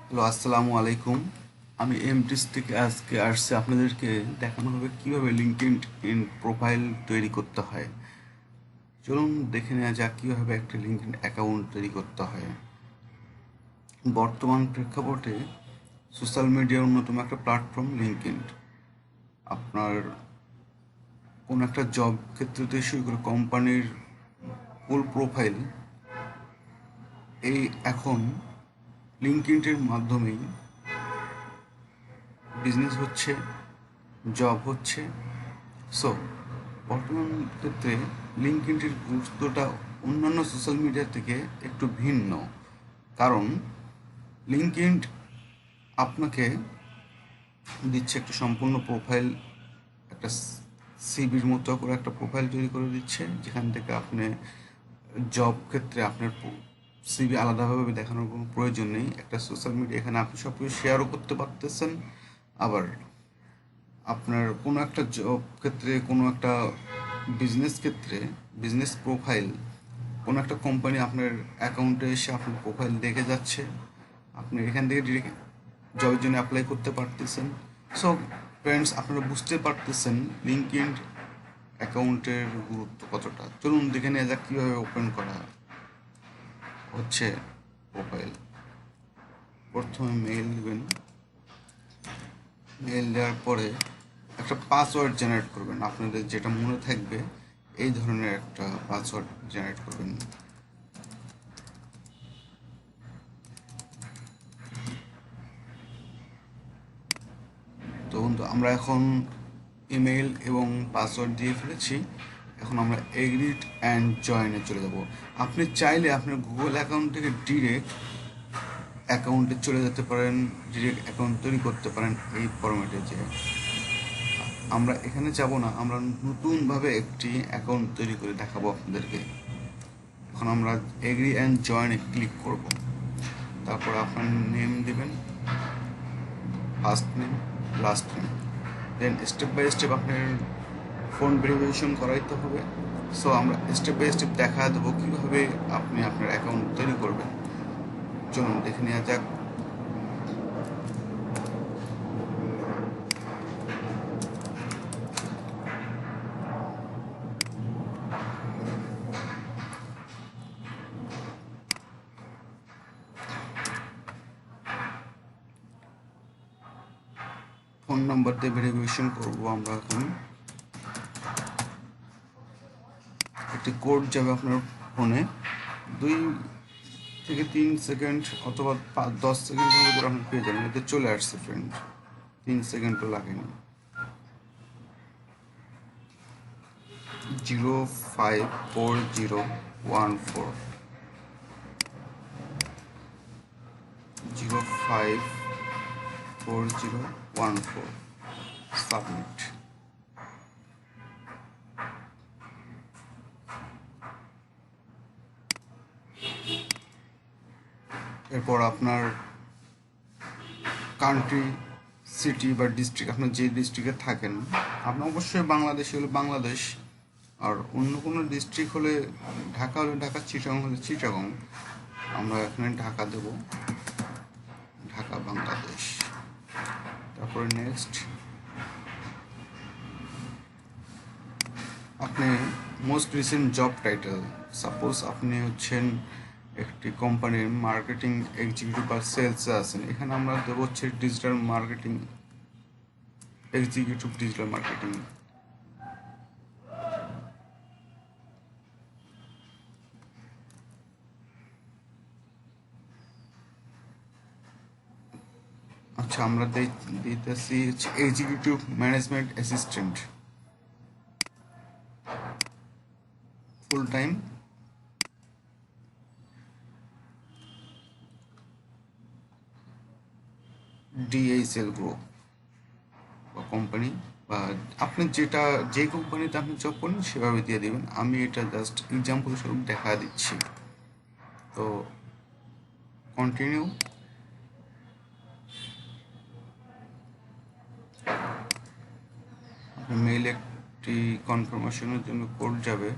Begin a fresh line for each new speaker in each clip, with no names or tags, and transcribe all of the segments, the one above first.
Hello, আসসালামু আলাইকুম। আমি এমটিস থেকে আজকে আসছি আপনাদেরকে দেখানো হবে কীভাবে লিঙ্কডইন প্রোফাইল তৈরি করতে হয়। চলুন দেখে নেওয়া যাক কীভাবে একটা লিঙ্কডইন অ্যাকাউন্ট তৈরি করতে হয়। বর্তমান প্রেক্ষাপটে সোশ্যাল মিডিয়ার অন্যতম একটা প্ল্যাটফর্ম লিঙ্কডইন। আপনার কোনো একটা জব ক্ষেত্র থেকে শুরু করে কোম্পানির ফুল প্রোফাইল এই এখন লিঙ্কডইনের মাধ্যমেই বিজনেস হচ্ছে, জব হচ্ছে। সো বর্তমান ক্ষেত্রে লিঙ্কডইনের গুরুত্বটা অন্যান্য সোশ্যাল মিডিয়া থেকে একটু ভিন্ন, কারণ লিঙ্কডইন আপনাকে দিচ্ছে একটা সম্পূর্ণ প্রোফাইল, একটা সিভির মতো করে একটা প্রোফাইল তৈরি করে দিচ্ছে, যেখান থেকে আপনি জব ক্ষেত্রে আপনার সিভি আলাদাভাবে দেখানোর কোনো প্রয়োজন নেই। একটা সোশ্যাল মিডিয়া, এখানে আপনি সব কিছু শেয়ারও করতে পারতেছেন। আবার আপনার কোনো একটা জব ক্ষেত্রে, কোনো একটা বিজনেস ক্ষেত্রে বিজনেস প্রোফাইল, কোনো একটা কোম্পানি আপনার অ্যাকাউন্টে এসে আপনার প্রোফাইল দেখে যাচ্ছে, আপনি এখান থেকে ডিরেক্ট জবের জন্য অ্যাপ্লাই করতে পারতেছেন। সো ফ্রেন্ডস, আপনারা বুঝতে পারতেছেন লিঙ্কডইন অ্যাকাউন্টের গুরুত্ব কতটা। চলুন দেখে নেওয়া যাক কীভাবে ওপেন করা হচ্ছে প্রোফাইল। প্রথমে মেইল দেবেন। মেইল দেওয়ার পরে একটা পাসওয়ার্ড জেনারেট করবেন, আপনাদের যেটা মনে থাকবে এই ধরনের একটা পাসওয়ার্ড জেনারেট করবেন। তো বন্ধু, আমরা এখন ইমেল এবং পাসওয়ার্ড দিয়ে ফেলেছি। এখন আমরা এগ্রিড অ্যান্ড জয়েনে চলে যাব। আপনি চাইলে আপনার গুগল অ্যাকাউন্ট থেকে ডিরেক্ট অ্যাকাউন্টে চলে যেতে পারেন, ডিরেক্ট অ্যাকাউন্ট তৈরি করতে পারেন এই ফরম্যাটে। যে আমরা এখানে যাব না, আমরা নতুনভাবে একটি অ্যাকাউন্ট তৈরি করে দেখাবো আপনাদেরকে। এখন আমরা এগ্রি অ্যান্ড জয়েনে ক্লিক করব। তারপর আপনার নেম দেবেন, first name, last name. Then step by step আপনার ফোন ভেরিফিকেশন করাইতে হবে। সো আমরা স্টেপ বাই স্টেপ দেখা দেবো কীভাবে আপনি আপনার অ্যাকাউন্ট তৈরি করবেন। চলুন দেখে নেওয়া যাক। ফোন নাম্বার দিয়ে ভেরিফিকেশন করবো আমরা। এখন একটি কোড যাবে আপনার ফোনে, 2 থেকে 3 সেকেন্ড অথবা 10 সেকেন্ডের মধ্যে আপনি পেয়ে যাবেন। এতে চলে আসছে ফ্রেন্ড, 3 সেকেন্ডও লাগেনি। 054014, 054014, সাবমিট। এরপর আপনার কান্ট্রি, সিটি বা ডিস্ট্রিক্ট, আপনার যে ডিস্ট্রিক্টে থাকেন, আপনি অবশ্যই বাংলাদেশি হলে বাংলাদেশ, আর অন্য কোনো ডিস্ট্রিক্ট হলে ঢাকা হলে ঢাকা, চিটাগং হলে চিটাগং। আমরা এখানে ঢাকা দেব, ঢাকা বাংলাদেশ। তারপরে নেক্সট। আপনি most recent job title, suppose আপনি হচ্ছেন একটি কোম্পানির মার্কেটিং এক্সিকিউটিভ বা সেলসে আছেন, এখানে আমরা দেবো হচ্ছে digital marketing executive, digital marketing. আচ্ছা, আমরা দিতেছি executive management assistant, full time, DHL group বা কোম্পানি, বা আপনি যে কোম্পানিতে আপনি জব করেন সেভাবে দিয়ে দেবেন। আমি এটা জাস্ট এক্সাম্পল স্বরূপ দেখা দিচ্ছি। তো কন্টিনিউ। আপনার মেইলে একটি কনফার্মেশনের জন্য কোড যাবে।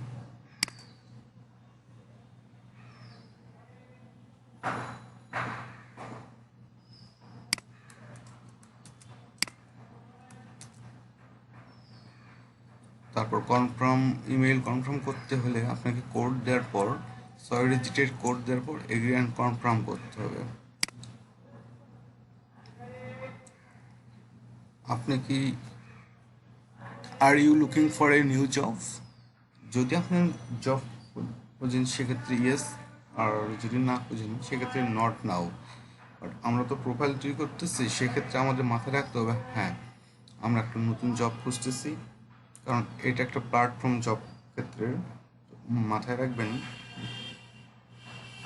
তারপর ইমেল কনফার্ম করতে হলে আপনাকে কোড দেওয়ার পর 6 ডিজিটের কোড দেওয়ার পর এগ্রি অ্যান্ড কনফার্ম করতে হবে। আপনি কি are you looking for a new job? যদি আপনি জব খুঁজেন সেক্ষেত্রে ইয়েস, আর যদি না খুঁজেন সেক্ষেত্রে নট নাও। বাট আমরা তো প্রোফাইল তৈরি করতেছি, সেক্ষেত্রে আমাদের মাথায় রাখতে হবে হ্যাঁ আমরা একটা নতুন জব খুঁজতেছি, কারণ এটা একটা প্ল্যাটফর্ম জব ক্ষেত্রে। মাথায় রাখবেন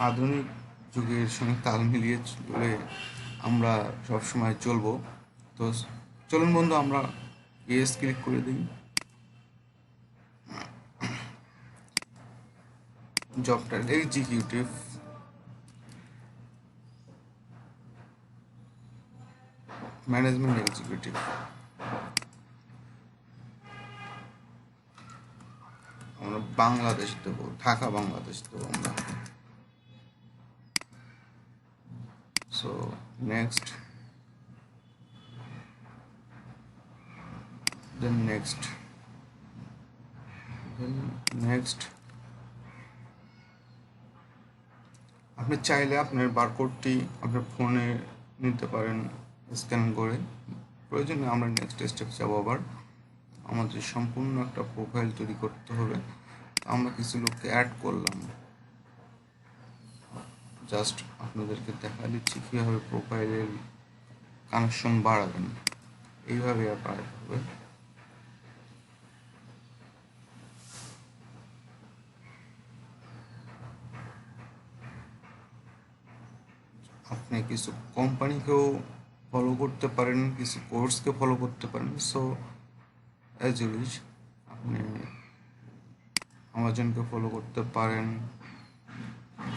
আধুনিক যুগের সঙ্গে তাল মিলিয়ে চলে আমরা সবসময় চলবো। তো চলুন বন্ধু আমরা ইয়েস ক্লিক করে দিই। Job title executive, management executive. আমরা বাংলাদেশ দেবো, ঢাকা বাংলাদেশ দেবো আমরা। So next, then next, then next. আপনি চাইলে আপনার বারকোডটি আপনার ফোনে নিতে পারেন স্ক্যান করে। প্রয়োজনে আমরা নেক্সট স্টেপে যাবো। আবার আমাদের সম্পূর্ণ একটা প্রোফাইল তৈরি করতে হবে। আমরা কিছু লোককে অ্যাড করলাম, জাস্ট আপনাদেরকে দেখা দিচ্ছি কীভাবে প্রোফাইলের কানেকশন বাড়াবেন। এইভাবে বাড়াতে হবে। আপনি কিছু কোম্পানিকেও ফলো করতে পারেন, কিছু কোর্সকে ফলো করতে পারেন। সো অ্যাজ ইউ উইশ, আপনি আমাজনকে ফলো করতে পারেন,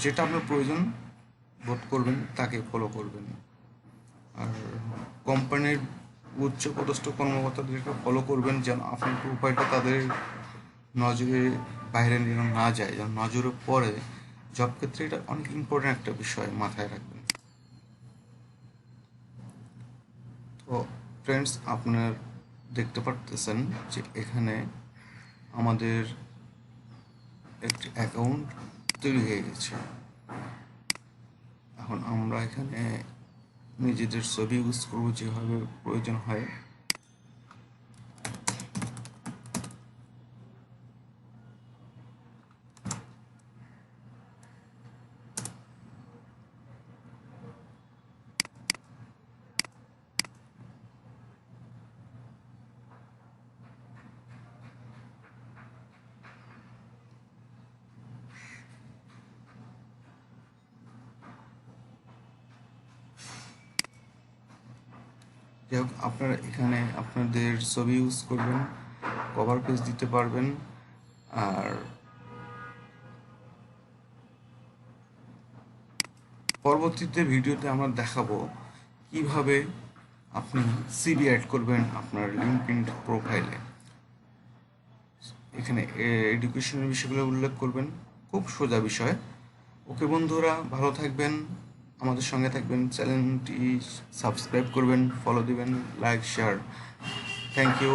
যেটা আপনার প্রয়োজন বোধ করবেন তাকে ফলো করবেন। আর কোম্পানির উচ্চপদস্থ কর্মকর্তাদেরকে ফলো করবেন যেন আপনার প্রোফাইলটা তাদের নজরে বাইরে যেন না যায়, যেন নজরে পড়ে। জব ক্ষেত্রে এটা অনেক ইম্পর্ট্যান্ট একটা বিষয়, মাথায় রাখবেন। তো ফ্রেন্ডস, আপনার দেখতে পারতেছেন যে এখানে আমাদের একটি অ্যাকাউন্ট তৈরি হয়ে গেছে। এখন আমরা এখানে নিজেদের ছবি ইউজ করবো যেভাবে প্রয়োজন হয়। যাই হোক, আপনারা এখানে আপনাদের ছবি ইউজ করবেন, কভার পেজ দিতে পারবেন। আর পরবর্তীতে ভিডিওতে আমরা দেখাবো কিভাবে আপনি সিভি অ্যাড করবেন আপনার লিঙ্কডইন প্রোফাইলে। এখানে এডুকেশনের বিষয়গুলো উল্লেখ করবেন, খুব সোজা বিষয়। ওকে বন্ধুরা, ভালো থাকবেন, আমাদের সঙ্গে থাকবেন, চ্যানেলটি সাবস্ক্রাইব করবেন, ফলো দিবেন, লাইক শেয়ার। Thank you.